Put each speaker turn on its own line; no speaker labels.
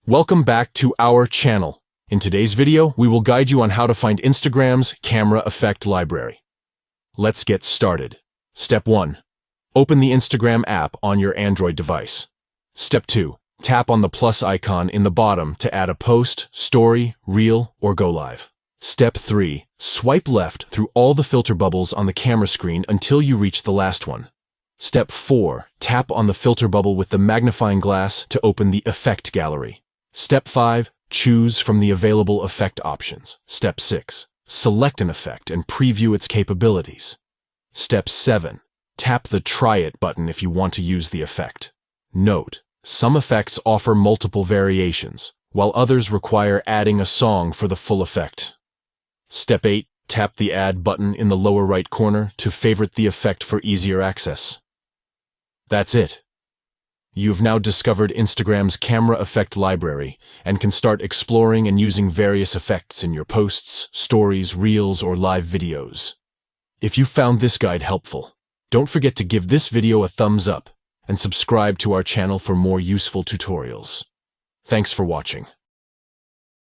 Welcome back to our channel. In today's video, we will guide you on how to find Instagram's camera effect library. Let's get started. Step 1. Open the Instagram app on your Android device. Step 2. Tap on the plus icon in the bottom to add a post, story, reel, or go live. Step 3. Swipe left through all the filter bubbles on the camera screen until you reach the last one. Step 4. Tap on the filter bubble with the magnifying glass to open the effect gallery. Step 5. Choose from the available effect options. Step 6. Select an effect and preview its capabilities. Step 7. Tap the Try It button if you want to use the effect. Note: some effects offer multiple variations, while others require adding a song for the full effect. Step 8. Tap the Add button in the lower right corner to favorite the effect for easier access. That's it. You've now discovered Instagram's camera effect library and can start exploring and using various effects in your posts, stories, reels, or live videos. If you found this guide helpful, don't forget to give this video a thumbs up and subscribe to our channel for more useful tutorials. Thanks for watching.